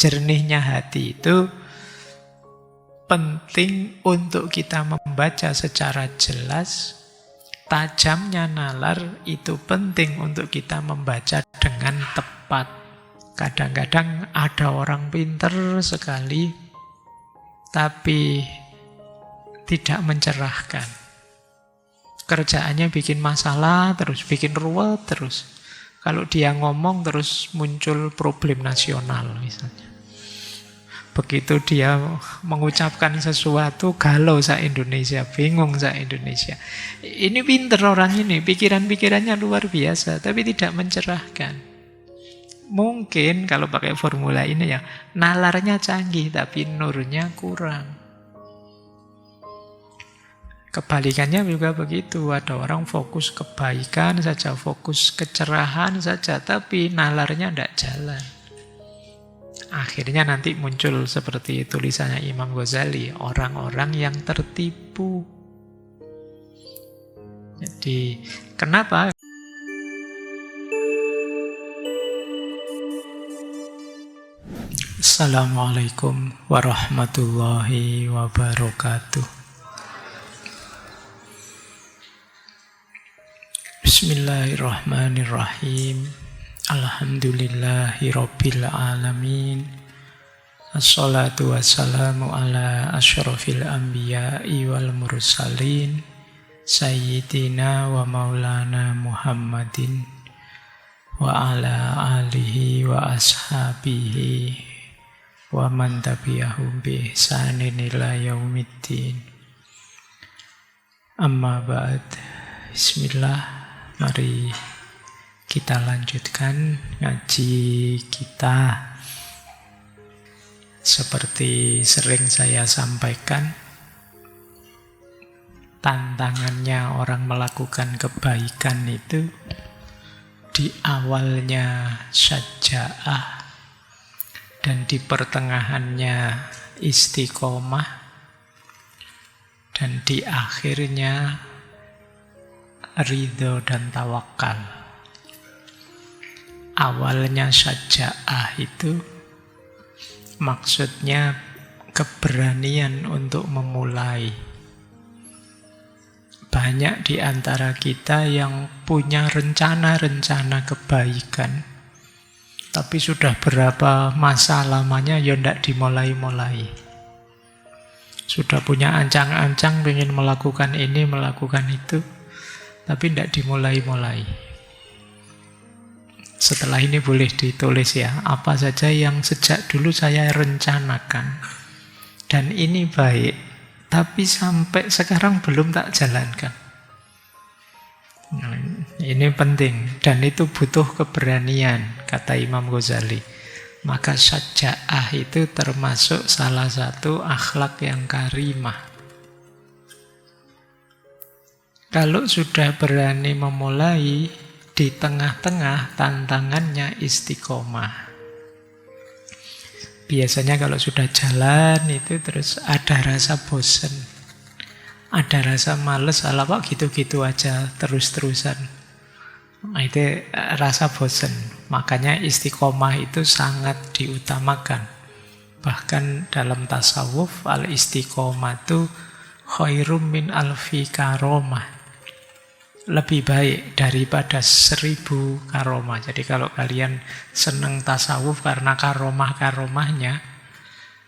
Jernihnya hati itu penting untuk kita membaca secara jelas. Tajamnya nalar itu penting untuk kita membaca dengan tepat. Kadang-kadang ada orang pinter sekali, tapi tidak mencerahkan. Kerjaannya bikin masalah terus, bikin ruwet terus. Kalau dia ngomong terus muncul problem nasional misalnya. Begitu dia mengucapkan sesuatu, galau se-Indonesia, bingung se-Indonesia. Ini pinter orang ini, pikiran-pikirannya luar biasa, tapi tidak mencerahkan. Mungkin kalau pakai formula ini ya, nalarnya canggih, tapi nurnya kurang. Kebalikannya juga begitu, ada orang fokus kebaikan saja, fokus kecerahan saja, tapi nalarnya tidak jalan. Akhirnya nanti muncul seperti tulisannya Imam Ghazali, orang-orang yang tertipu. Jadi, kenapa? Assalamualaikum warahmatullahi wabarakatuh. Bismillahirrahmanirrahim. Alhamdulillahirabbil alamin. Assalatu wassalamu ala asyrafil anbiya'i wal mursalin sayyidina wa maulana Muhammadin wa ala alihi wa ashabihi wa man tabi'ahum bi ihsanin ila yaumiddin. Amma ba'd. Bismillah, mari kita lanjutkan ngaji kita. Seperti sering saya sampaikan, tantangannya orang melakukan kebaikan itu di awalnya syaja'ah dan di pertengahannya istiqomah dan di akhirnya ridho dan tawakal. Awalnya syaja'ah itu maksudnya keberanian untuk memulai. Banyak di antara kita yang punya rencana-rencana kebaikan, tapi sudah berapa masa lamanya ya tidak dimulai-mulai. Sudah punya ancang-ancang ingin melakukan ini, melakukan itu, tapi tidak dimulai-mulai. Setelah ini boleh ditulis ya, apa saja yang sejak dulu saya rencanakan. Dan ini baik, tapi sampai sekarang belum tak jalankan. Nah, ini penting, dan itu butuh keberanian, kata Imam Ghazali. Maka syaja'ah itu termasuk salah satu akhlak yang karimah. Kalau sudah berani memulai, di tengah-tengah tantangannya istiqomah. Biasanya kalau sudah jalan itu terus ada rasa bosan, ada rasa males, ala pak gitu-gitu aja terus-terusan. Nah, itu rasa bosan. Makanya istiqomah itu sangat diutamakan. Bahkan dalam tasawuf al-istiqomatu khairum min alfi karomah. Lebih baik daripada 1000 karomah. Jadi kalau kalian senang tasawuf karena karomah-karomahnya,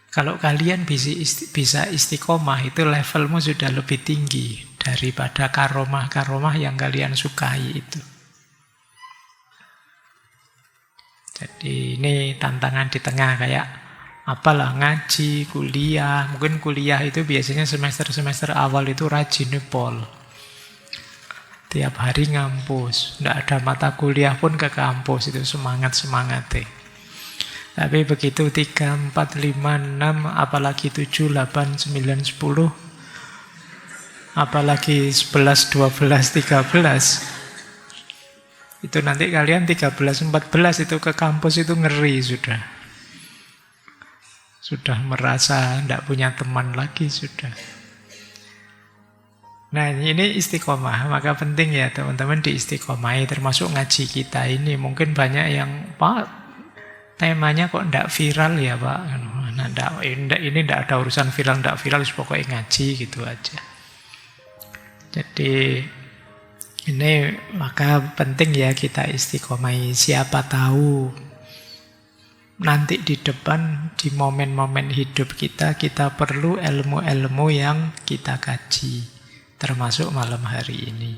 kalau kalian bisa istiqomah, itu levelmu sudah lebih tinggi daripada karomah-karomah yang kalian sukai itu. Jadi ini tantangan di tengah, kayak apalah ngaji, kuliah. Mungkin kuliah itu biasanya semester-semester awal itu rajin pol. Tiap hari ngampus, tidak ada mata kuliah pun ke kampus, itu semangat-semangatnya. Tapi begitu 3, 4, 5, 6, apalagi 7, 8, 9, 10, apalagi 11, 12, 13, itu nanti kalian 13, 14 itu ke kampus itu ngeri sudah. Sudah merasa tidak punya teman lagi sudah. Nah ini istiqomah, maka penting ya teman-teman diistiqomahi, termasuk ngaji kita ini. Mungkin banyak yang, Pak, temanya kok ndak viral ya Pak? Nah, ini ndak ada urusan viral, ndak viral, pokoknya ngaji gitu aja. Jadi ini maka penting ya kita istiqomah. Siapa tahu nanti di depan, di momen-momen hidup kita perlu ilmu-ilmu yang kita kaji, termasuk malam hari ini.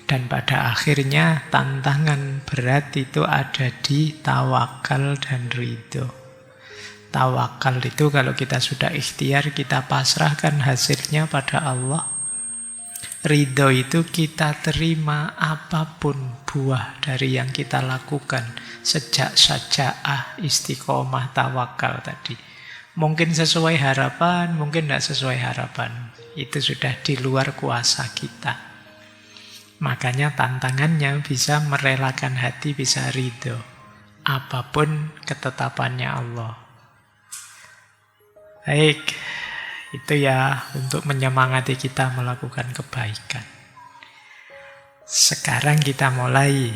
Dan pada akhirnya tantangan berat itu ada di tawakal dan ridho. Tawakal itu kalau kita sudah ikhtiar, kita pasrahkan hasilnya pada Allah. Ridho itu kita terima apapun buah dari yang kita lakukan sejak saja'ah, istiqomah, tawakal tadi. Mungkin sesuai harapan, mungkin tidak sesuai harapan. Itu sudah di luar kuasa kita. Makanya tantangannya bisa merelakan hati, bisa ridho. Apapun ketetapannya Allah. Baik, itu ya untuk menyemangati kita melakukan kebaikan. Sekarang kita mulai.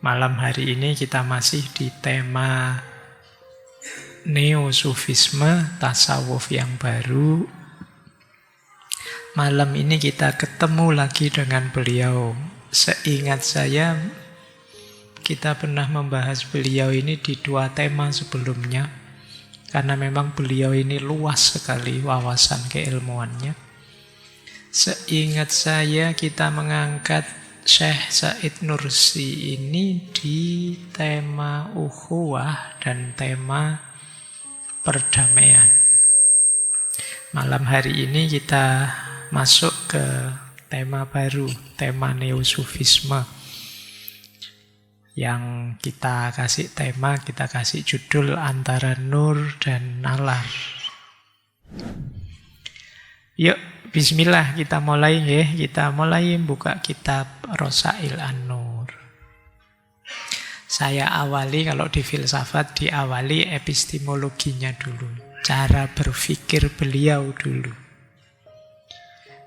Malam hari ini kita masih di tema Neo-Sufisme, tasawuf yang baru. Malam ini kita ketemu lagi dengan beliau. Seingat saya, kita pernah membahas beliau ini di 2 tema sebelumnya. Karena memang beliau ini luas sekali wawasan keilmuannya. Seingat saya kita mengangkat Syekh Said Nursi ini di tema ukhuwah dan tema perdamaian. Malam hari ini kita masuk ke tema baru, tema Neo-Sufisme. Yang kita kasih tema, kita kasih judul antara nur dan nalar. Yuk, bismillah kita mulai ya. Kita mulai buka kitab Rosail An-Nur. Saya awali, kalau di filsafat diawali epistemologinya dulu. Cara berpikir beliau dulu.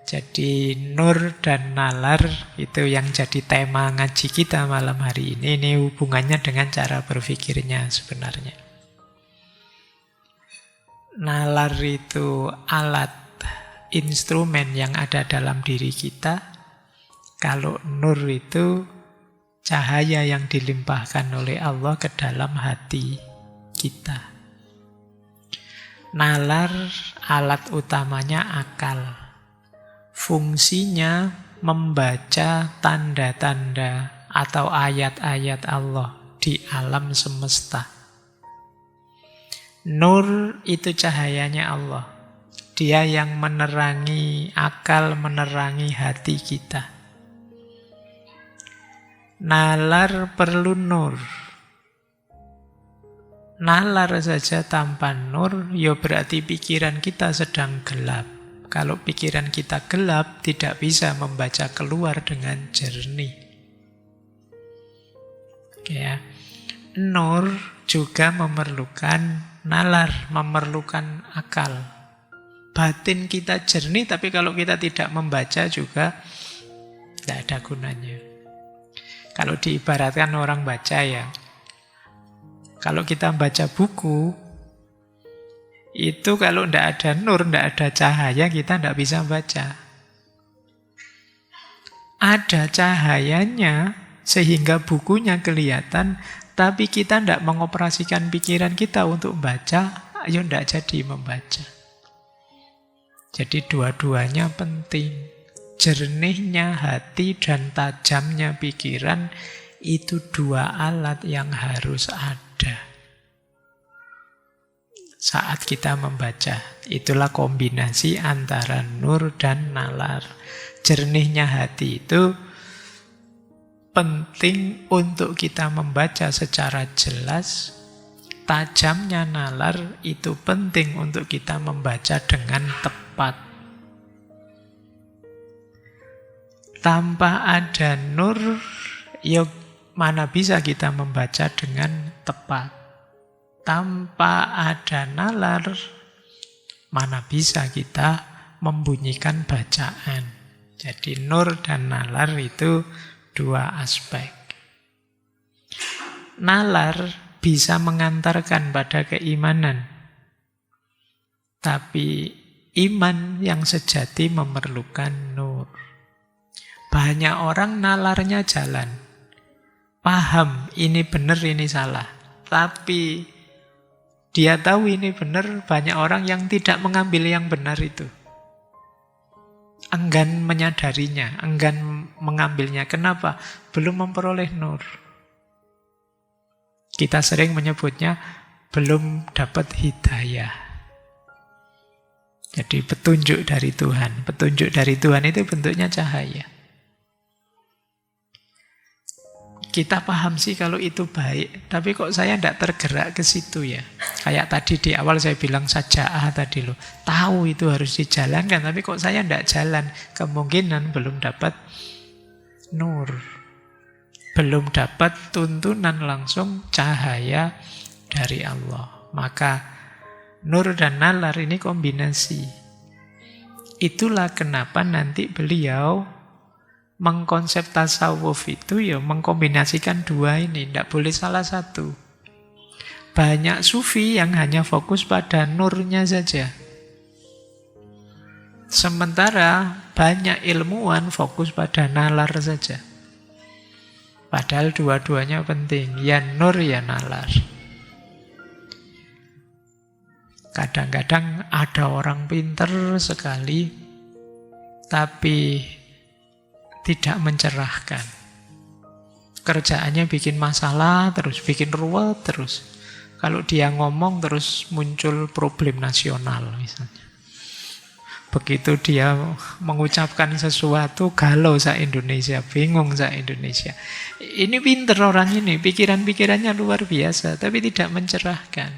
Jadi nur dan nalar itu yang jadi tema ngaji kita malam hari ini. Ini hubungannya dengan cara berpikirnya sebenarnya. Nalar itu alat, instrumen yang ada dalam diri kita. Kalau nur itu cahaya yang dilimpahkan oleh Allah ke dalam hati kita. Nalar alat utamanya akal. Fungsinya membaca tanda-tanda atau ayat-ayat Allah di alam semesta. Nur itu cahayanya Allah. Dia yang menerangi akal, menerangi hati kita. Nalar perlu nur. Nalar saja tanpa nur, ya berarti pikiran kita sedang gelap. Kalau pikiran kita gelap, tidak bisa membaca keluar dengan jernih. Ya. Nur juga memerlukan nalar, memerlukan akal. Batin kita jernih, tapi kalau kita tidak membaca juga tidak ada gunanya. Kalau diibaratkan orang baca ya, kalau kita baca buku, itu kalau tidak ada nur, tidak ada cahaya, kita tidak bisa baca. Ada cahayanya sehingga bukunya kelihatan, tapi kita tidak mengoperasikan pikiran kita untuk baca, ayo tidak jadi membaca. Jadi dua-duanya penting. Jernihnya hati dan tajamnya pikiran itu 2 alat yang harus ada saat kita membaca. Itulah kombinasi antara nur dan nalar. Jernihnya hati itu penting untuk kita membaca secara jelas. Tajamnya nalar itu penting untuk kita membaca dengan tepat. Tanpa ada nur, ya mana bisa kita membaca dengan tepat. Tanpa ada nalar, mana bisa kita membunyikan bacaan. Jadi nur dan nalar itu 2 aspek. Nalar bisa mengantarkan pada keimanan. Tapi iman yang sejati memerlukan nur. Banyak orang nalarnya jalan. Paham ini benar, ini salah. Tapi dia tahu ini benar, banyak orang yang tidak mengambil yang benar itu. Enggan menyadarinya, enggan mengambilnya. Kenapa? Belum memperoleh nur. Kita sering menyebutnya belum dapat hidayah. Jadi petunjuk dari Tuhan. Petunjuk dari Tuhan itu bentuknya cahaya. Kita paham sih kalau itu baik, tapi kok saya tidak tergerak ke situ ya. Kayak tadi di awal saya bilang saja'ah tadi loh. Tahu itu harus dijalankan, tapi kok saya tidak jalan. Kemungkinan belum dapat nur. Belum dapat tuntunan langsung cahaya dari Allah. Maka nur dan nalar ini kombinasi. Itulah kenapa nanti beliau mengkonsep tasawuf itu ya mengkombinasikan dua ini. Tidak boleh salah satu. Banyak sufi yang hanya fokus pada nurnya saja. Sementara banyak ilmuwan fokus pada nalar saja. Padahal dua-duanya penting. Ya nur ya nalar. Kadang-kadang ada orang pinter sekali, tapi tidak mencerahkan. Kerjaannya bikin masalah terus, bikin ruwet terus. Kalau dia ngomong terus muncul problem nasional misalnya. Begitu dia mengucapkan sesuatu, galau se-Indonesia, bingung se-Indonesia. Ini pinter orang ini, pikiran-pikirannya luar biasa, tapi tidak mencerahkan.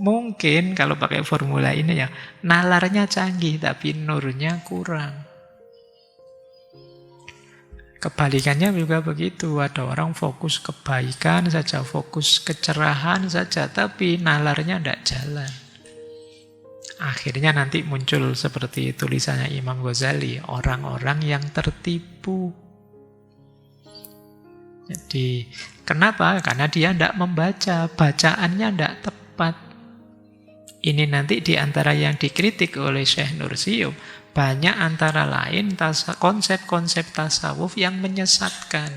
Mungkin kalau pakai formula ini ya, nalarnya canggih tapi nurnya kurang. Kebalikannya juga begitu. Ada orang fokus kebaikan saja, fokus kecerahan saja, tapi nalarnya tidak jalan. Akhirnya nanti muncul seperti tulisannya Imam Ghazali, orang-orang yang tertipu. Jadi, kenapa? Karena dia tidak membaca, bacaannya tidak tepat. Ini nanti di antara yang dikritik oleh Syekh Nursium, banyak antara lain konsep-konsep tasawuf yang menyesatkan.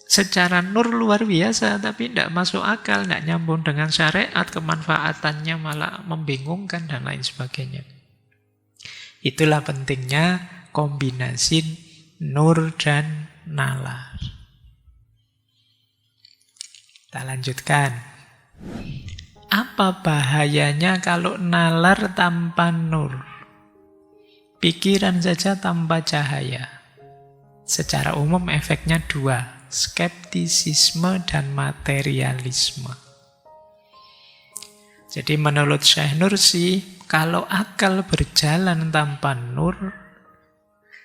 Secara nur luar biasa, tapi tidak masuk akal, tidak nyambung dengan syariat, kemanfaatannya malah membingungkan dan lain sebagainya. Itulah pentingnya kombinasi nur dan nalar. Kita lanjutkan. Apa bahayanya kalau nalar tanpa nur? Pikiran saja tanpa cahaya. Secara umum efeknya dua, skeptisisme dan materialisme. Jadi menurut Syekh Nursi, kalau akal berjalan tanpa nur,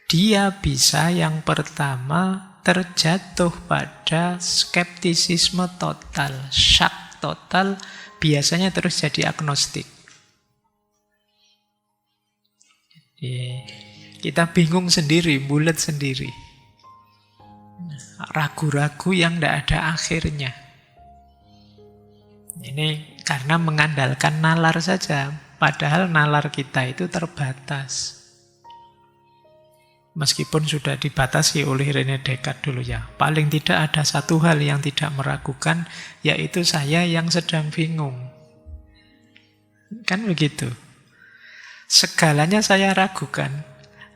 dia bisa yang pertama terjatuh pada skeptisisme total, syak total, biasanya terus jadi agnostik. Kita bingung sendiri, bulat sendiri. Ragu-ragu yang tidak ada akhirnya. Ini karena mengandalkan nalar saja. Padahal nalar kita itu terbatas. Meskipun sudah dibatasi oleh René Descartes dulu ya. Paling tidak ada satu hal yang tidak meragukan, yaitu saya yang sedang bingung. Kan begitu. Segalanya saya ragukan.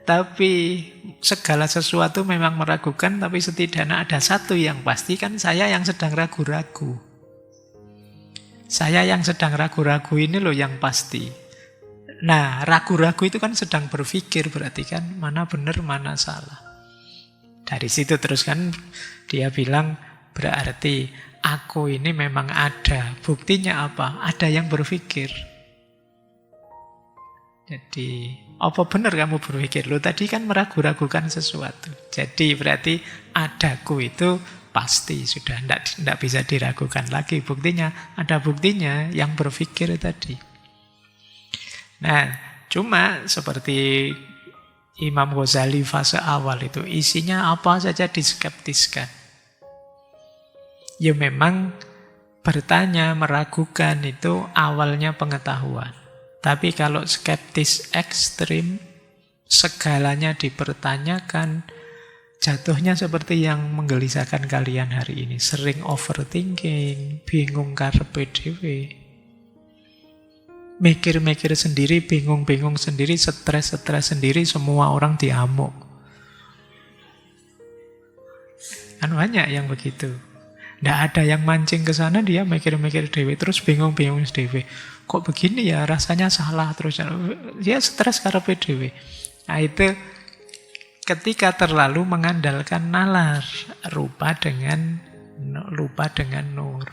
Tapi segala sesuatu memang meragukan, tapi setidaknya ada satu yang pasti, kan saya yang sedang ragu-ragu. Saya yang sedang ragu-ragu ini loh yang pasti. Nah, ragu-ragu itu kan sedang berpikir, berarti kan mana benar, mana salah. Dari situ terus kan dia bilang, berarti aku ini memang ada. Buktinya apa? Ada yang berpikir. Jadi, apa benar kamu berpikir? Lo tadi kan meragu-ragukan sesuatu. Jadi berarti adaku itu pasti sudah tidak bisa diragukan lagi. Buktinya, ada buktinya yang berpikir tadi. Nah, cuma seperti Imam Ghazali fase awal itu, isinya apa saja diskeptiskan. Ya memang bertanya, meragukan itu awalnya pengetahuan. Tapi kalau skeptis ekstrim, segalanya dipertanyakan, jatuhnya seperti yang menggelisahkan kalian hari ini. Sering overthinking, bingung karepe dhewe. Mikir-mikir sendiri, bingung-bingung sendiri, stres-stres sendiri, semua orang diamuk. Kan banyak yang begitu. Nggak ada yang mancing ke sana, dia mikir-mikir dhewe, terus bingung-bingung dhewe. Kok begini ya, rasanya salah terus. Dia stres karepe dhewe. Nah itu ketika terlalu mengandalkan nalar, lupa dengan nur.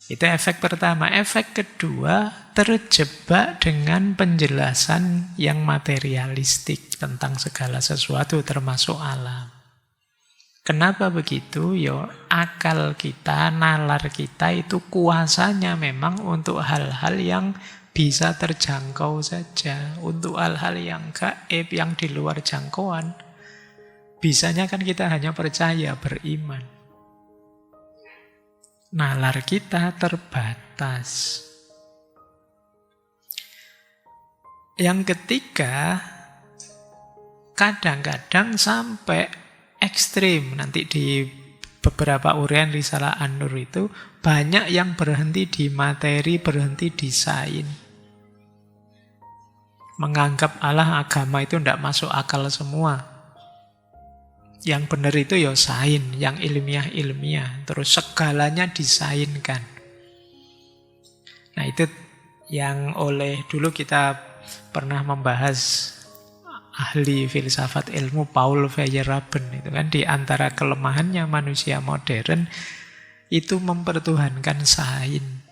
Itu efek pertama. Efek kedua, terjebak dengan penjelasan yang materialistik tentang segala sesuatu termasuk alam. Kenapa begitu? Yo, akal kita, nalar kita itu kuasanya memang untuk hal-hal yang bisa terjangkau saja. Untuk hal-hal yang gaib, yang di luar jangkauan, bisanya kan kita hanya percaya, beriman. Nalar kita terbatas. Yang ketiga, kadang-kadang sampai ekstrim. Nanti di beberapa uraian Risalah An-Nur itu banyak yang berhenti di materi, berhenti di sains. Menganggap Allah, agama itu tidak masuk akal semua. Yang benar itu ya sains, yang ilmiah-ilmiah. Terus segalanya disainkan. Nah itu yang dulu kita pernah membahas ahli filsafat ilmu Paul Feyerabend itu kan, di antara kelemahannya manusia modern itu mempertuhankan sains.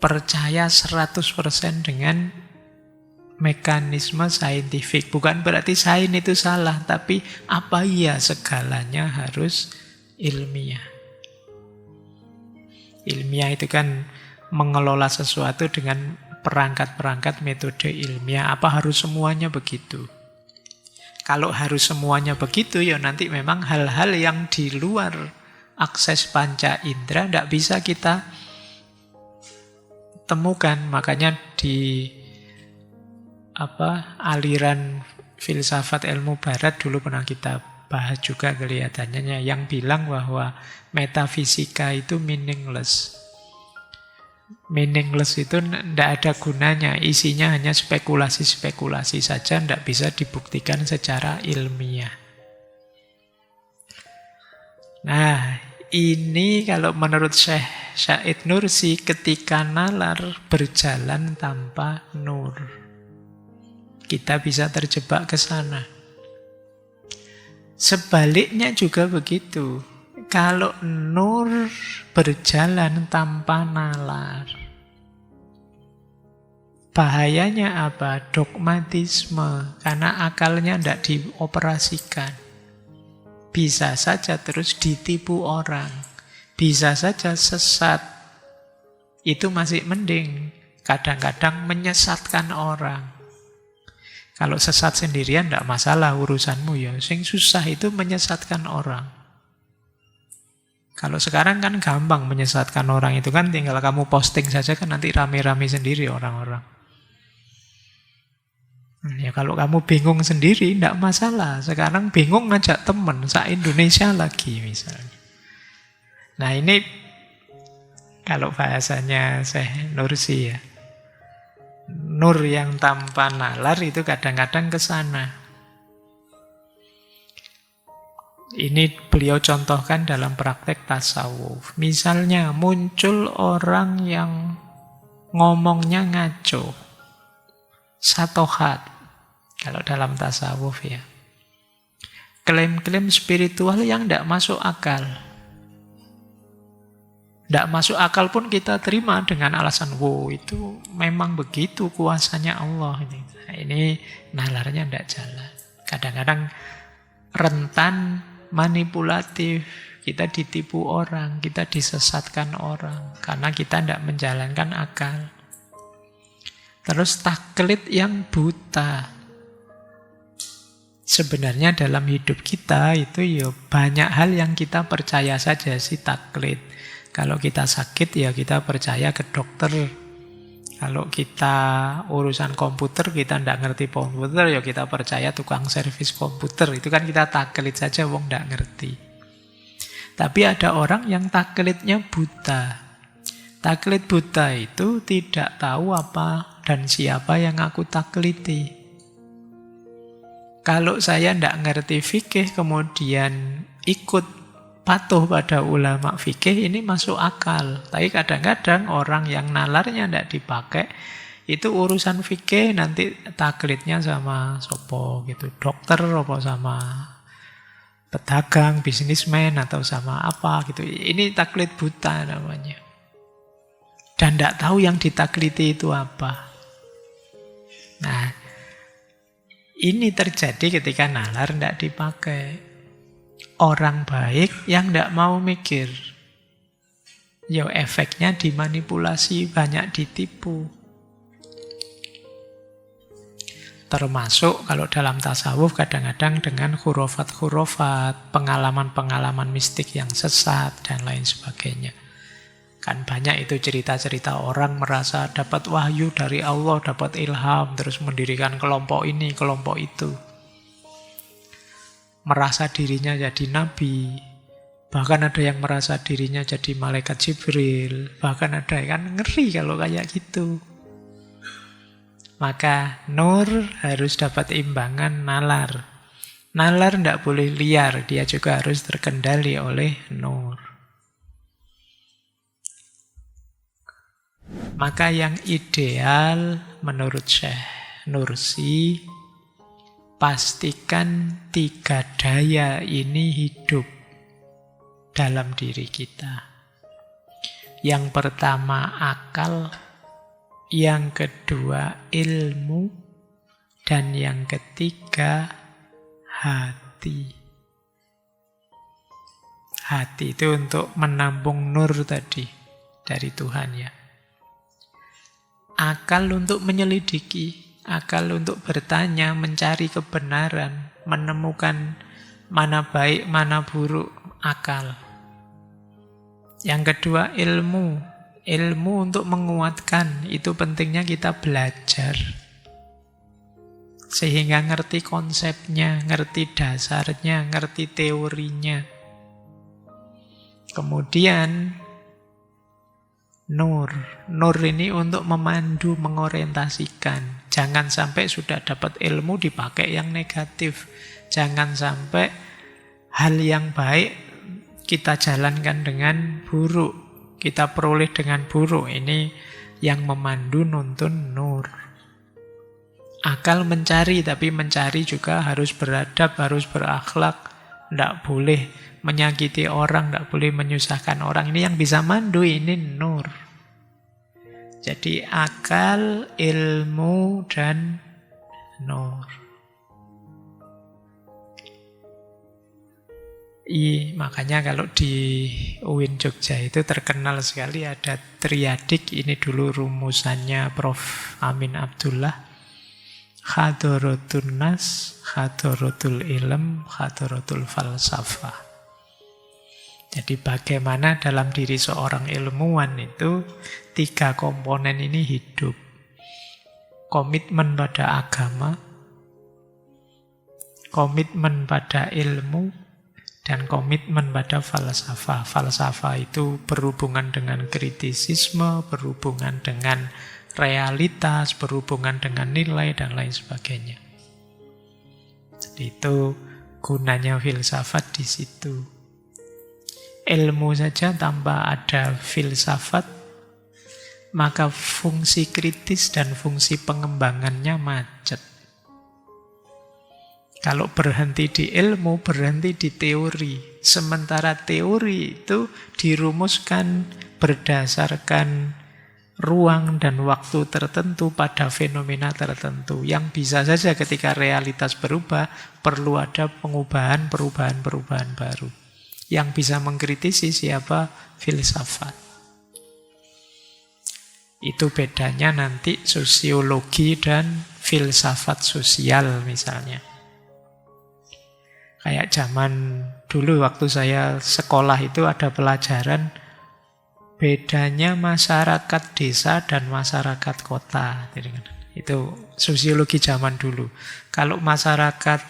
Percaya 100% dengan mekanisme saintifik. Bukan berarti sains itu salah, tapi apa iya segalanya harus ilmiah. Ilmiah itu kan mengelola sesuatu dengan perangkat-perangkat metode ilmiah. Apa harus semuanya begitu? Kalau harus semuanya begitu, ya nanti memang hal-hal yang di luar akses panca indera tidak bisa kita temukan. Makanya di aliran filsafat ilmu barat dulu pernah kita bahas juga kelihatannya, yang bilang bahwa metafisika itu meaningless. Meaningless itu tidak ada gunanya, isinya hanya spekulasi-spekulasi saja, tidak bisa dibuktikan secara ilmiah. Nah, ini kalau menurut Syekh Said Nursi, ketika nalar berjalan tanpa nur. Kita bisa terjebak ke sana. Sebaliknya juga begitu. Kalau nur berjalan tanpa nalar, bahayanya apa? Dogmatisme. Karena akalnya tidak dioperasikan. Bisa saja terus ditipu orang. Bisa saja sesat. Itu masih mending. Kadang-kadang menyesatkan orang. Kalau sesat sendirian tidak masalah urusanmu ya. Yang susah itu menyesatkan orang. Kalau sekarang kan gampang menyesatkan orang itu kan, tinggal kamu posting saja kan nanti rame-rame sendiri orang-orang. Ya kalau kamu bingung sendiri tidak masalah. Sekarang bingung ngajak teman se-Indonesia lagi misalnya. Nah ini kalau bahasanya Syekh Nursi ya. Nur yang tanpa nalar itu kadang-kadang ke sana. Ini beliau contohkan dalam praktek tasawuf. Misalnya muncul orang yang ngomongnya ngaco. Satohat. Kalau dalam tasawuf ya. Klaim-klaim spiritual yang tidak masuk akal. Tidak masuk akal pun kita terima dengan alasan, wow itu memang begitu kuasanya Allah. Nah, ini nalarnya tidak jalan. Kadang-kadang rentan manipulatif. Kita ditipu orang, kita disesatkan orang. Karena kita tidak menjalankan akal. Terus taklid yang buta. Sebenarnya dalam hidup kita itu ya banyak hal yang kita percaya saja sih taklid. Kalau kita sakit ya kita percaya ke dokter. Kalau kita urusan komputer, kita tidak ngerti komputer, ya kita percaya tukang servis komputer. Itu kan kita taklid saja, wong tidak ngerti. Tapi ada orang yang taklidnya buta. Taklid buta itu tidak tahu apa dan siapa yang aku takliti. Kalau saya tidak ngerti fikih, kemudian ikut patuh pada ulama fikih, ini masuk akal. Tapi kadang-kadang orang yang nalarnya tidak dipakai, itu urusan fikih nanti taklidnya sama sopo gitu, dokter apa sama pedagang, bisnismen atau sama apa gitu. Ini taklid buta namanya. Dan tidak tahu yang ditakliti itu apa. Nah, ini terjadi ketika nalar tidak dipakai. Orang baik yang tidak mau mikir. Ya efeknya dimanipulasi, banyak ditipu. Termasuk kalau dalam tasawuf kadang-kadang dengan khurafat-khurafat, pengalaman-pengalaman mistik yang sesat, dan lain sebagainya. Kan banyak itu cerita-cerita orang merasa dapat wahyu dari Allah, dapat ilham, terus mendirikan kelompok ini, kelompok itu. Merasa dirinya jadi nabi, bahkan ada yang merasa dirinya jadi malaikat Jibril, bahkan ada yang kan ngeri kalau kayak gitu. Maka nur harus dapat imbangan nalar. Nalar tidak boleh liar, dia juga harus terkendali oleh nur. Maka yang ideal menurut Syekh Nursi, pastikan 3 daya ini hidup dalam diri kita. Yang pertama akal, yang kedua ilmu, dan yang ketiga hati. Hati itu untuk menampung nur tadi dari Tuhan ya. Akal untuk menyelidiki, akal untuk bertanya, mencari kebenaran, menemukan mana baik, mana buruk, akal. Yang kedua ilmu. Ilmu untuk menguatkan, itu pentingnya kita belajar. Sehingga ngerti konsepnya, ngerti dasarnya, ngerti teorinya. Kemudian nur. Nur ini untuk memandu, mengorientasikan. Jangan sampai sudah dapat ilmu dipakai yang negatif. Jangan sampai hal yang baik kita jalankan dengan buruk. Kita peroleh dengan buruk. Ini yang memandu nuntun nur. Akal mencari, tapi mencari juga harus beradab, harus berakhlak. Tidak boleh menyakiti orang, tidak boleh menyusahkan orang. Ini yang bisa mandu, ini nur. Jadi akal, ilmu, dan nur. Makanya kalau di UIN Jogja itu terkenal sekali ada triadik. Ini dulu rumusannya Prof. Amin Abdullah. Hadaratul nas, hadaratul ilm, hadaratul falsafah. Jadi bagaimana dalam diri seorang ilmuwan itu 3 komponen ini hidup. Komitmen pada agama, komitmen pada ilmu, dan komitmen pada falsafah. Falsafah itu berhubungan dengan kritisisme, berhubungan dengan realitas, berhubungan dengan nilai, dan lain sebagainya. Jadi itu gunanya filsafat di situ. Ilmu saja tanpa ada filsafat, maka fungsi kritis dan fungsi pengembangannya macet. Kalau berhenti di ilmu, berhenti di teori. Sementara teori itu dirumuskan berdasarkan ruang dan waktu tertentu pada fenomena tertentu. Yang bisa saja ketika realitas berubah, perlu ada perubahan baru. Yang bisa mengkritisi siapa? Filsafat. Itu bedanya nanti sosiologi dan filsafat sosial misalnya. Kayak zaman dulu waktu saya sekolah itu ada pelajaran bedanya masyarakat desa dan masyarakat kota. Itu sosiologi zaman dulu. Kalau masyarakat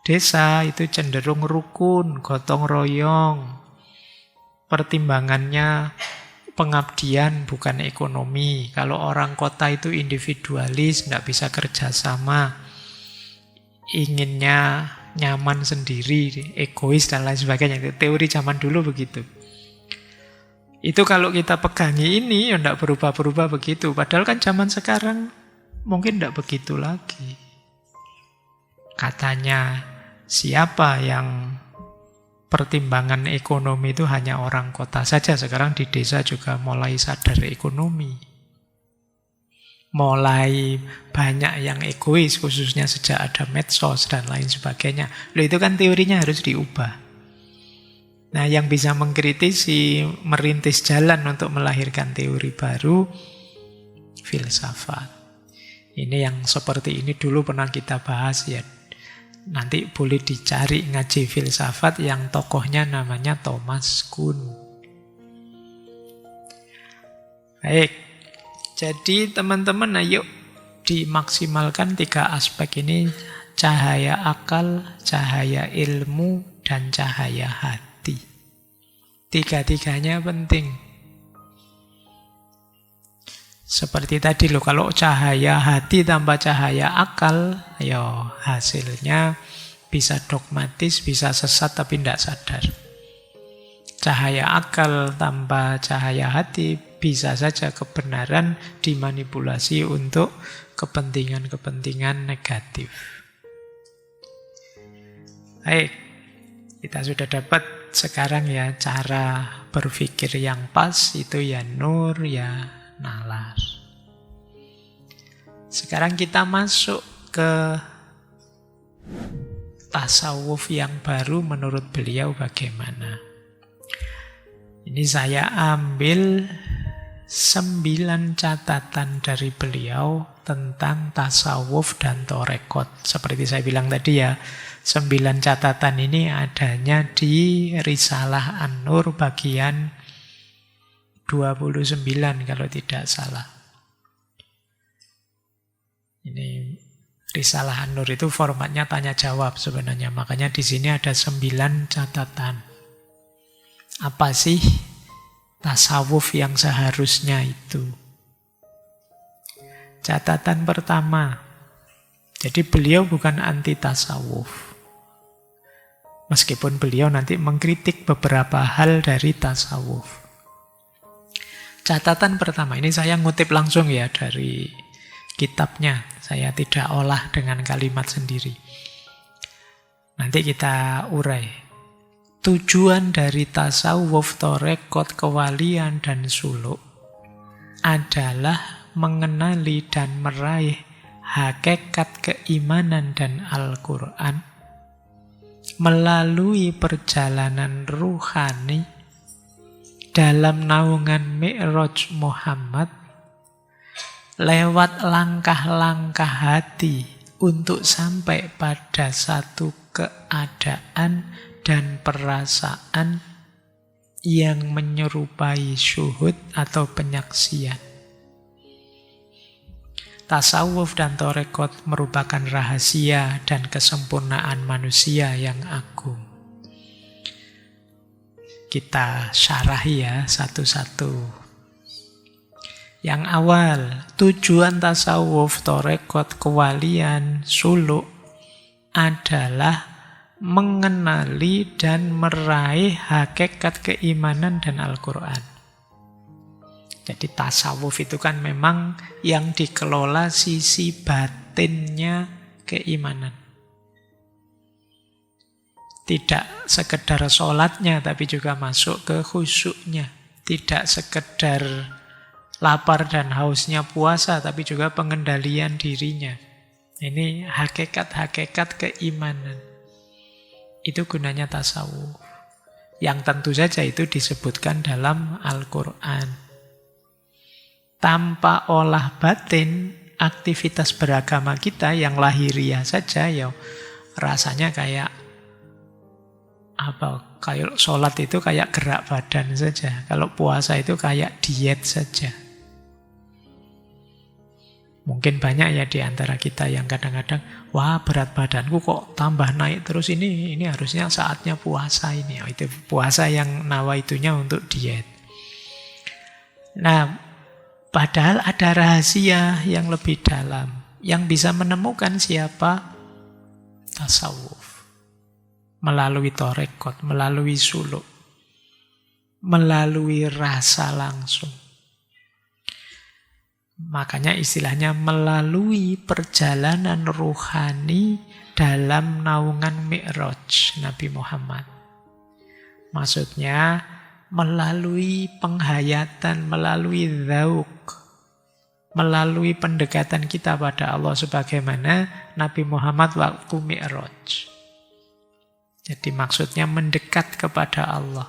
desa itu cenderung rukun, gotong royong. Pertimbangannya pengabdian bukan ekonomi. Kalau orang kota itu individualis, nggak bisa kerjasama. Inginnya nyaman sendiri, egois dan lain sebagainya. Teori zaman dulu begitu. Itu kalau kita pegangi ini, ya tidak berubah-berubah begitu. Padahal kan zaman sekarang mungkin tidak begitu lagi. Katanya siapa yang pertimbangan ekonomi itu hanya orang kota saja. Sekarang di desa juga mulai sadar ekonomi. Mulai banyak yang egois, khususnya sejak ada medsos dan lain sebagainya. Loh, itu kan teorinya harus diubah. Nah, yang bisa mengkritisi, merintis jalan untuk melahirkan teori baru, filsafat. Ini yang seperti ini dulu pernah kita bahas ya. Nanti boleh dicari ngaji filsafat yang tokohnya namanya Thomas Kuhn. Baik. Jadi teman-teman ayo dimaksimalkan 3 aspek ini. Cahaya akal, cahaya ilmu, dan cahaya hati. 3-tiganya penting. Seperti tadi loh, kalau cahaya hati tanpa cahaya akal, ya hasilnya bisa dogmatis, bisa sesat tapi tidak sadar. Cahaya akal tanpa cahaya hati bisa saja kebenaran dimanipulasi untuk kepentingan-kepentingan negatif. Baik, kita sudah dapat sekarang ya cara berpikir yang pas, itu ya nur, ya nalar. Sekarang kita masuk ke tasawuf yang baru menurut beliau bagaimana. Ini saya ambil 9 catatan dari beliau tentang tasawuf dan torekot. Seperti saya bilang tadi ya, 9 catatan ini adanya di Risalah An-Nur bagian 29 kalau tidak salah. Ini Risalah An-Nur itu formatnya tanya jawab sebenarnya. Makanya di sini ada 9 catatan. Apa sih tasawuf yang seharusnya itu? Catatan pertama. Jadi beliau bukan anti tasawuf. Meskipun beliau nanti mengkritik beberapa hal dari tasawuf. Catatan pertama, ini saya ngutip langsung ya dari kitabnya. Saya tidak olah dengan kalimat sendiri. Nanti kita urai. Tujuan dari tasawuf, torekot, kewalian, dan suluk adalah mengenali dan meraih hakikat keimanan dan Al-Quran melalui perjalanan ruhani dalam naungan Mi'raj Muhammad lewat langkah-langkah hati untuk sampai pada satu keadaan dan perasaan yang menyerupai syuhud atau penyaksian. Tasawuf dan torekot merupakan rahasia dan kesempurnaan manusia yang agung. Kita syarahi ya satu-satu. Yang awal, tujuan tasawuf, torekot, kewalian, suluk adalah mengenali dan meraih hakikat keimanan dan Al-Quran. Jadi tasawuf itu kan memang yang dikelola sisi batinnya keimanan. Tidak sekedar sholatnya, tapi juga masuk ke khusyuknya. Tidak sekedar lapar dan hausnya puasa, tapi juga pengendalian dirinya. Ini hakikat-hakikat keimanan. Itu gunanya tasawuf. Yang tentu saja itu disebutkan dalam Al-Quran. Tanpa olah batin, aktivitas beragama kita yang lahiriah saja ya rasanya kayak apa, kayak sholat itu kayak gerak badan saja. Kalau puasa itu kayak diet saja. Mungkin banyak ya di antara kita yang kadang-kadang, wah berat badanku kok tambah naik terus, ini harusnya saatnya puasa ini. Itu puasa yang nawaitunya untuk diet. Nah, padahal ada rahasia yang lebih dalam yang bisa menemukan siapa tasawuf. Melalui torekot, melalui suluk, melalui rasa langsung. Makanya istilahnya melalui perjalanan ruhani dalam naungan Mi'raj Nabi Muhammad. Maksudnya melalui penghayatan, melalui dzauq, melalui pendekatan kita pada Allah sebagaimana Nabi Muhammad waktu Mi'raj. Jadi maksudnya mendekat kepada Allah.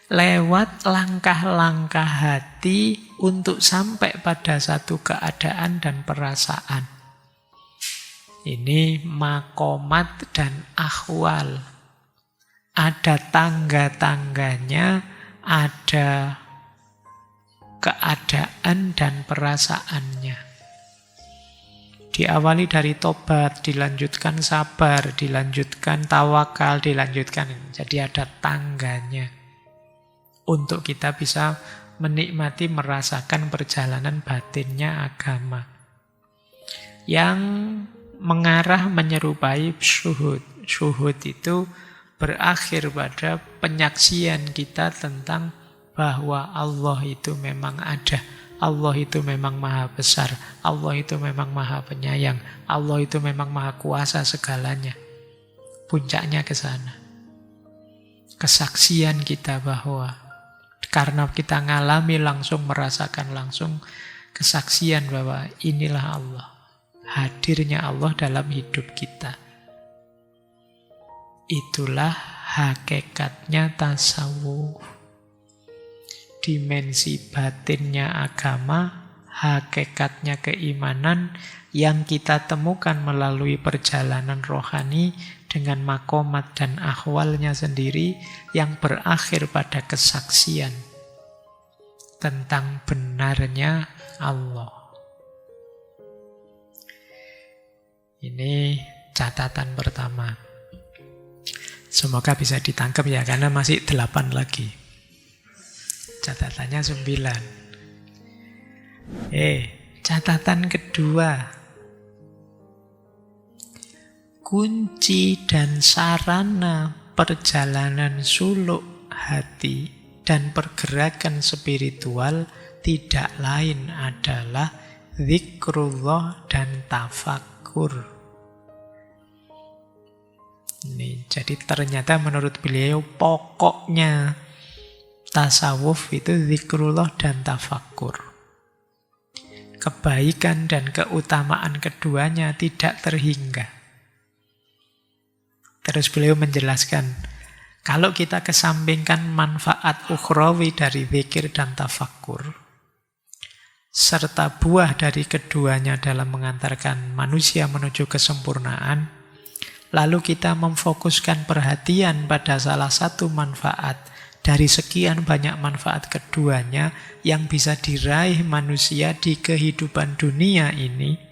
Lewat langkah-langkah hati untuk sampai pada satu keadaan dan perasaan. Ini makomat dan ahwal. Ada tangga-tangganya, ada keadaan dan perasaannya. Diawali dari tobat, dilanjutkan sabar, dilanjutkan tawakal, dilanjutkan. Jadi ada tangganya. Untuk kita bisa menikmati, merasakan perjalanan batinnya agama. Yang mengarah menyerupai syuhud. Syuhud itu berakhir pada penyaksian kita tentang bahwa Allah itu memang ada. Allah itu memang maha besar. Allah itu memang maha penyayang. Allah itu memang maha kuasa segalanya. Puncaknya ke sana. Kesaksian kita bahwa karena kita ngalami langsung, merasakan langsung, kesaksian bahwa inilah Allah. Hadirnya Allah dalam hidup kita. Itulah hakikatnya tasawuf. Dimensi batinnya agama, hakikatnya keimanan yang kita temukan melalui perjalanan rohani dengan makomat dan ahwalnya sendiri yang berakhir pada kesaksian tentang benarnya Allah. Ini catatan pertama. Semoga bisa ditangkap ya, karena masih 8 lagi. Catatannya 9. Catatan kedua. Kunci dan sarana perjalanan suluk hati dan pergerakan spiritual tidak lain adalah zikrullah dan tafakkur. Ini, jadi ternyata menurut beliau pokoknya tasawuf itu zikrullah dan tafakkur. Kebaikan dan keutamaan keduanya tidak terhingga. Terus beliau menjelaskan, kalau kita kesampingkan manfaat ukhrawi dari zikir dan tafakkur, serta buah dari keduanya dalam mengantarkan manusia menuju kesempurnaan, lalu kita memfokuskan perhatian pada salah satu manfaat dari sekian banyak manfaat keduanya yang bisa diraih manusia di kehidupan dunia ini,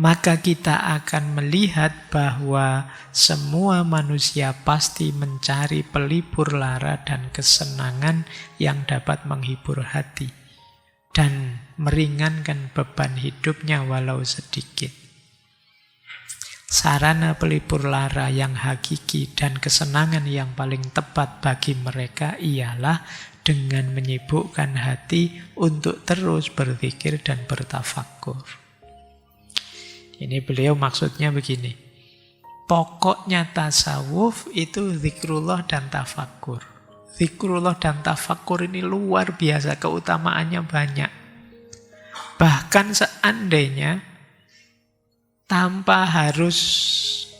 maka kita akan melihat bahwa semua manusia pasti mencari pelipur lara dan kesenangan yang dapat menghibur hati dan meringankan beban hidupnya walau sedikit. Sarana pelipur lara yang hakiki dan kesenangan yang paling tepat bagi mereka ialah dengan menyibukkan hati untuk terus berzikir dan bertafakkur. Ini beliau maksudnya begini. Pokoknya tasawuf itu zikrullah dan tafakkur. Zikrullah dan tafakkur ini luar biasa, keutamaannya banyak. Bahkan seandainya tanpa harus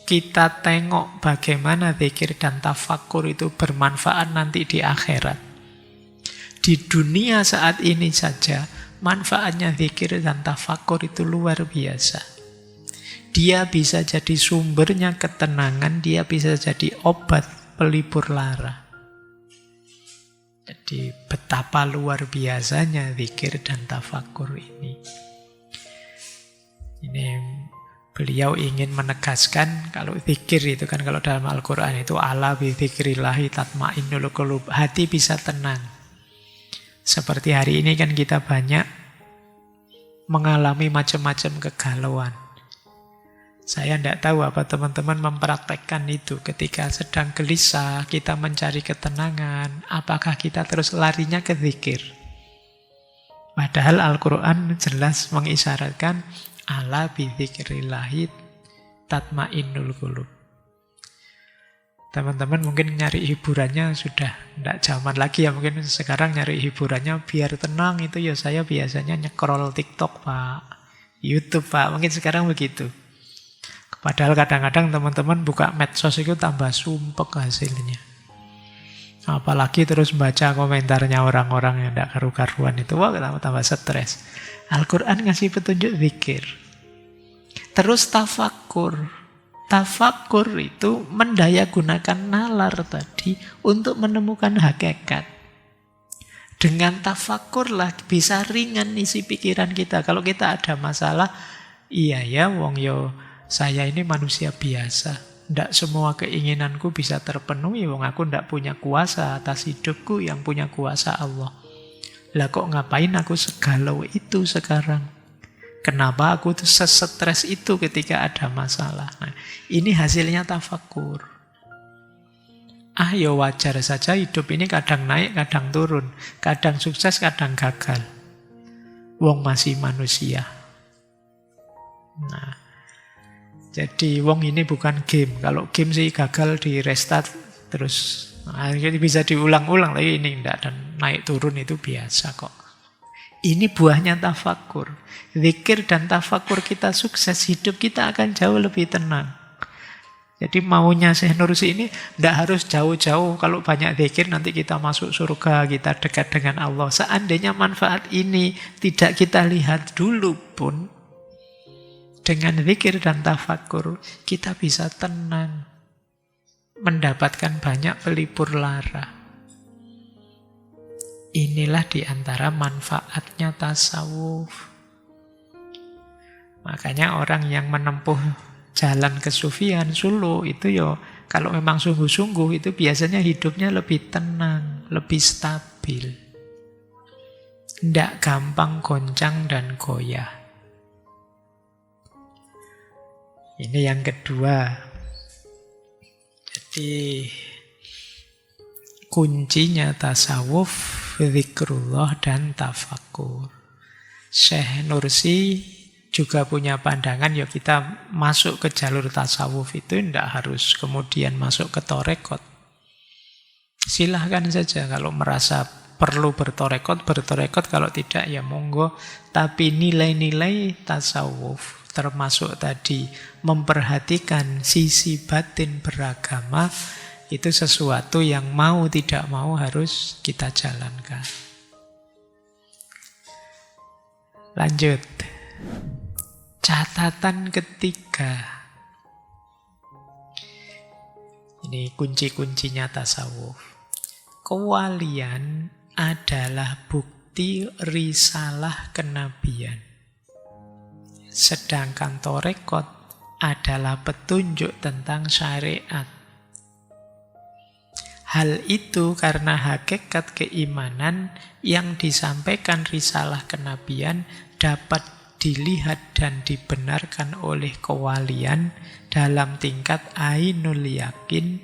kita tengok bagaimana zikir dan tafakkur itu bermanfaat nanti di akhirat. Di dunia saat ini saja, manfaatnya zikir dan tafakkur itu luar biasa. Dia bisa jadi sumbernya ketenangan, dia bisa jadi obat pelipur lara. Jadi betapa luar biasanya zikir dan tafakur ini. Ini beliau ingin menegaskan kalau zikir itu kan kalau dalam Al-Quran itu ala bi dzikrillahi tatmainnul qulub. Hati bisa tenang. Seperti hari ini kan kita banyak mengalami macam-macam kegalauan. Saya tidak tahu apa teman-teman mempraktekkan itu. Ketika sedang gelisah, kita mencari ketenangan. Apakah kita terus larinya ke zikir? Padahal Al-Quran jelas mengisyaratkan ala bidzikrillahi tatmainnul qulub. Teman-teman mungkin nyari hiburannya sudah tidak zaman lagi ya. Mungkin sekarang nyari hiburannya biar tenang itu ya saya biasanya nyekrol TikTok Pak, YouTube Pak. Mungkin sekarang begitu. Padahal kadang-kadang teman-teman buka medsos itu tambah sumpek hasilnya. Apalagi terus baca komentarnya orang-orang yang tidak karu-karuan itu. Wah, tambah stres. Al-Quran ngasih petunjuk zikir. Terus tafakur. Tafakur itu mendayagunakan nalar tadi untuk menemukan hakikat. Dengan tafakur lah bisa ringan isi pikiran kita. Kalau kita ada masalah, iya ya wong yo saya ini manusia biasa. Tidak semua keinginanku bisa terpenuhi. Wong aku tidak punya kuasa atas hidupku, yang punya kuasa Allah. Lah kok ngapain aku segalau itu sekarang? Kenapa aku tuh sesetres itu ketika ada masalah? Nah, ini hasilnya tafakur. Ya wajar saja hidup ini kadang naik, kadang turun. Kadang sukses, kadang gagal. Wong masih manusia. Nah, jadi wong ini bukan game. Kalau game sih gagal di restart terus akhirnya bisa diulang-ulang. Tapi ini enggak, dan naik turun itu biasa kok. Ini buahnya tafakur. Zikir dan tafakur kita sukses, hidup kita akan jauh lebih tenang. Jadi maunya Syekh Nursi ini tidak harus jauh-jauh. Kalau banyak zikir nanti kita masuk surga, kita dekat dengan Allah. Seandainya manfaat ini tidak kita lihat dulu pun, dengan zikir dan tafakur kita bisa tenang, mendapatkan banyak pelipur lara. Inilah diantara manfaatnya tasawuf. Makanya orang yang menempuh jalan kesufian, suluk itu kalau memang sungguh-sungguh itu biasanya hidupnya lebih tenang, lebih stabil. Tidak gampang goncang dan goyah. Ini yang kedua. Jadi kuncinya tasawuf, zikrullah dan tafakur. Syekh Nursi juga punya pandangan, kita masuk ke jalur tasawuf itu tidak harus kemudian masuk ke torekot. Silahkan saja kalau merasa perlu bertorekot, kalau tidak ya monggo. Tapi nilai-nilai tasawuf termasuk tadi memperhatikan sisi batin beragama, itu sesuatu yang mau tidak mau harus kita jalankan. Lanjut. Catatan ketiga. Ini kunci-kuncinya tasawuf. Kewalian adalah bukti risalah kenabian. Sedangkan torekot adalah petunjuk tentang syariat. Hal itu karena hakikat keimanan yang disampaikan risalah kenabian dapat dilihat dan dibenarkan oleh kewalian dalam tingkat ainul yakin,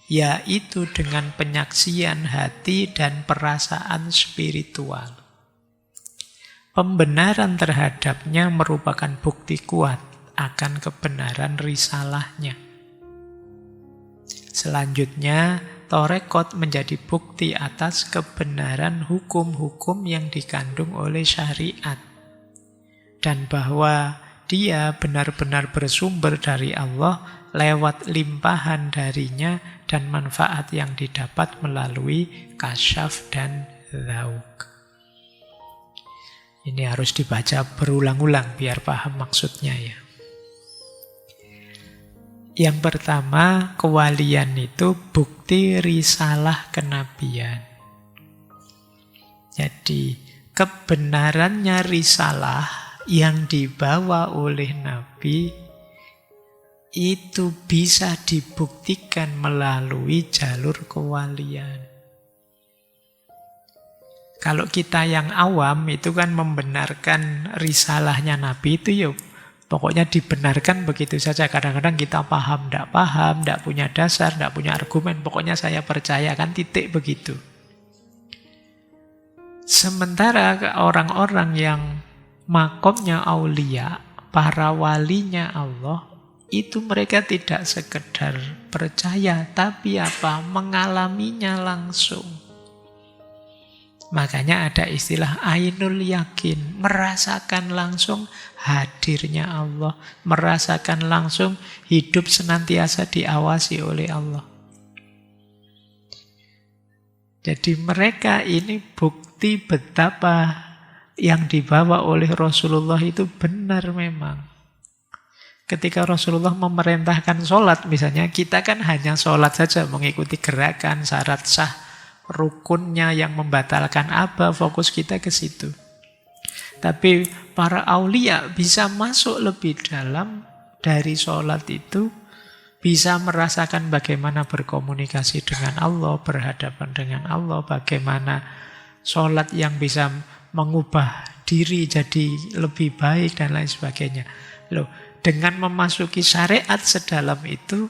yaitu dengan penyaksian hati dan perasaan spiritual. Pembenaran terhadapnya merupakan bukti kuat akan kebenaran risalahnya. Selanjutnya, torekot menjadi bukti atas kebenaran hukum-hukum yang dikandung oleh syariat. Dan bahwa dia benar-benar bersumber dari Allah lewat limpahan darinya dan manfaat yang didapat melalui kasyaf dan dzauk. Ini harus dibaca berulang-ulang biar paham maksudnya ya. Yang pertama, kewalian itu bukti risalah kenabian. Jadi, kebenarannya risalah yang dibawa oleh Nabi itu bisa dibuktikan melalui jalur kewalian. Kalau kita yang awam itu kan membenarkan risalahnya Nabi itu ya pokoknya dibenarkan begitu saja. Kadang-kadang kita paham, tidak punya dasar, tidak punya argumen. Pokoknya saya percaya, kan titik begitu. Sementara orang-orang yang makomnya aulia, para walinya Allah, itu mereka tidak sekedar percaya, tapi apa? Mengalaminya langsung. Makanya ada istilah ainul yakin, merasakan langsung hadirnya Allah, merasakan langsung hidup senantiasa diawasi oleh Allah. Jadi mereka ini bukti betapa yang dibawa oleh Rasulullah itu benar memang. Ketika Rasulullah memerintahkan sholat misalnya, kita kan hanya sholat saja, mengikuti gerakan, syarat sah, rukunnya yang membatalkan apa, fokus kita ke situ. Tapi para aulia bisa masuk lebih dalam dari sholat itu, bisa merasakan bagaimana berkomunikasi dengan Allah, berhadapan dengan Allah, bagaimana sholat yang bisa mengubah diri jadi lebih baik dan lain sebagainya. Loh, dengan memasuki syariat sedalam itu,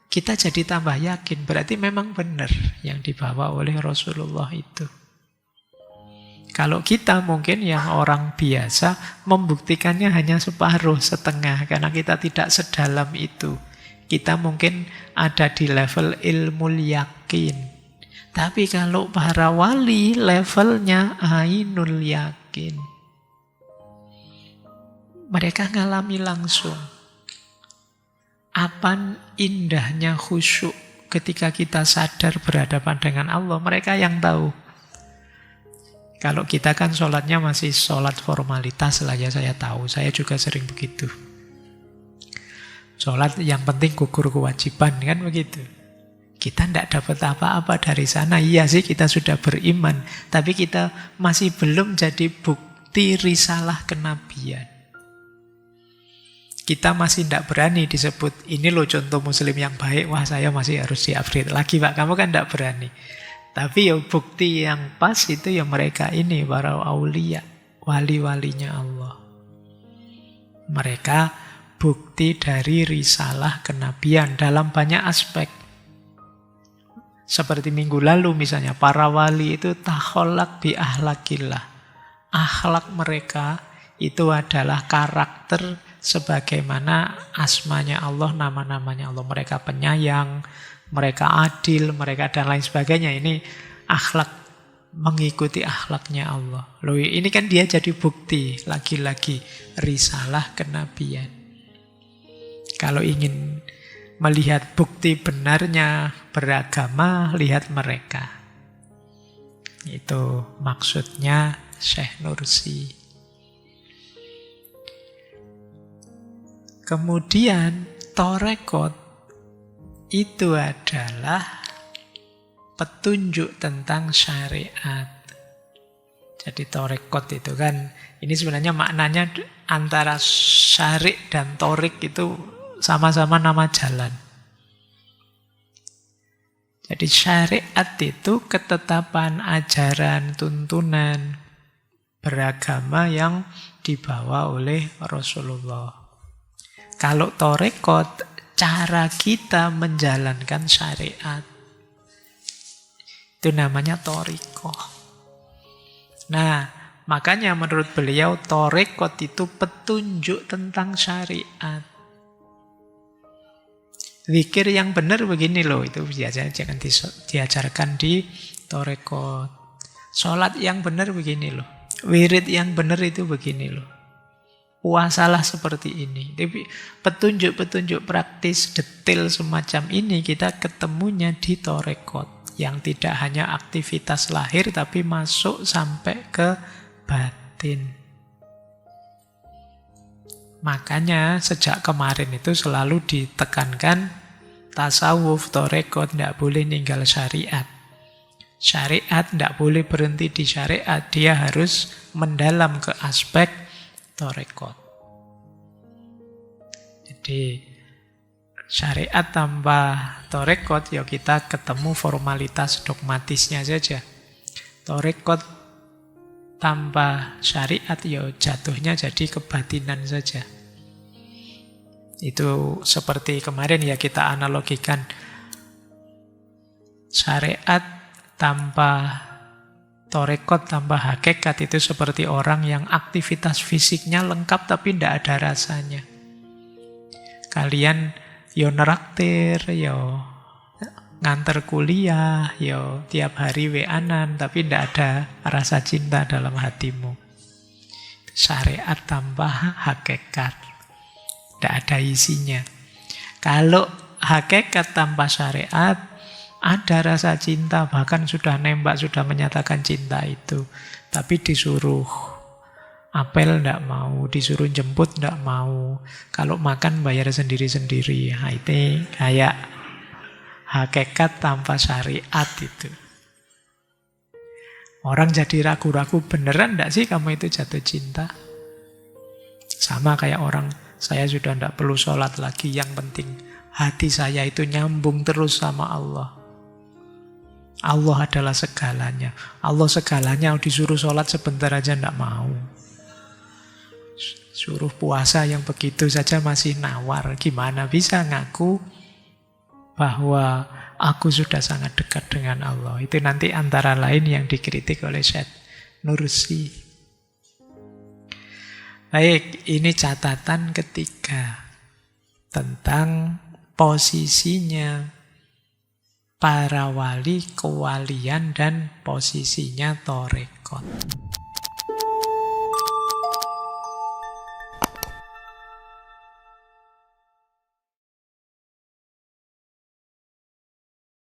kita jadi tambah yakin, berarti memang benar yang dibawa oleh Rasulullah itu. Kalau kita mungkin yang orang biasa, membuktikannya hanya separuh, setengah, karena kita tidak sedalam itu. Kita mungkin ada di level ilmu yakin. Tapi kalau para wali, levelnya ainul yakin. Mereka ngalami langsung. Apa indahnya khusyuk ketika kita sadar berhadapan dengan Allah. Mereka yang tahu. Kalau kita kan sholatnya masih sholat formalitas lah ya, saya tahu. Saya juga sering begitu. Sholat yang penting gugur kewajiban, kan begitu. Kita tidak dapat apa-apa dari sana. Iya sih kita sudah beriman. Tapi kita masih belum jadi bukti risalah kenabian. Kita masih tidak berani disebut, ini loh contoh muslim yang baik, wah saya masih harus di-upgrade lagi Pak, kamu kan tidak berani. Tapi ya bukti yang pas itu ya mereka ini, para aulia, wali-walinya Allah. Mereka bukti dari risalah kenabian dalam banyak aspek. Seperti minggu lalu misalnya, para wali itu takholak bi ahlakillah. Akhlak mereka itu adalah karakter sebagaimana asmanya Allah, nama-namanya Allah. Mereka penyayang, mereka adil, mereka dan lain sebagainya. Ini akhlak, mengikuti akhlaknya Allah. Loh, ini kan dia jadi bukti, lagi-lagi risalah kenabian. Kalau ingin melihat bukti benarnya beragama, lihat mereka. Itu maksudnya Syekh Nursi. Kemudian torekot itu adalah petunjuk tentang syariat. Jadi torekot itu kan, ini sebenarnya maknanya antara syarik dan torik itu sama-sama nama jalan. Jadi syariat itu ketetapan ajaran, tuntunan beragama yang dibawa oleh Rasulullah. Kalau torekot, cara kita menjalankan syariat. Itu namanya torikoh. Nah, makanya menurut beliau torekot itu petunjuk tentang syariat. Zikir yang benar begini loh, itu biasanya jangan diajarkan di torekot. Sholat yang benar begini loh. Wirid yang benar itu begini loh. Puasalah seperti ini. Tapi petunjuk-petunjuk praktis detail semacam ini kita ketemunya di torekot. Yang tidak hanya aktivitas lahir tapi masuk sampai ke batin. Makanya sejak kemarin itu selalu ditekankan tasawuf, torekot, tidak boleh ninggal syariat. Syariat tidak boleh berhenti di syariat, dia harus mendalam ke aspek torekot. Jadi syariat tanpa torekot, ya kita ketemu formalitas dogmatisnya saja. Torekot tanpa syariat, ya jatuhnya jadi kebatinan saja. Itu seperti kemarin ya kita analogikan. Syariat tanpa torekot, tanpa hakikat itu seperti orang yang aktivitas fisiknya lengkap tapi tidak ada rasanya. Kalian yo neraktir, yo nganter kuliah, yo tiap hari WA-an, tapi tidak ada rasa cinta dalam hatimu. Syariat tanpa hakikat, tidak ada isinya. Kalau hakikat tanpa syariat, ada rasa cinta, bahkan sudah nembak, sudah menyatakan cinta itu. Tapi disuruh apel tidak mau, disuruh jemput tidak mau. Kalau makan bayar sendiri-sendiri. Nah, itu kayak hakikat tanpa syariat itu. Orang jadi ragu-ragu, beneran tidak sih kamu itu jatuh cinta? Sama kayak orang, saya sudah tidak perlu sholat lagi, yang penting hati saya itu nyambung terus sama Allah. Allah adalah segalanya. Allah segalanya, disuruh sholat sebentar aja tidak mau. Suruh puasa yang begitu saja masih nawar. Gimana bisa ngaku bahwa aku sudah sangat dekat dengan Allah? Itu nanti antara lain yang dikritik oleh Syed Nursi. Baik, ini catatan ketiga tentang posisinya para wali, kewalian, dan posisinya torekot.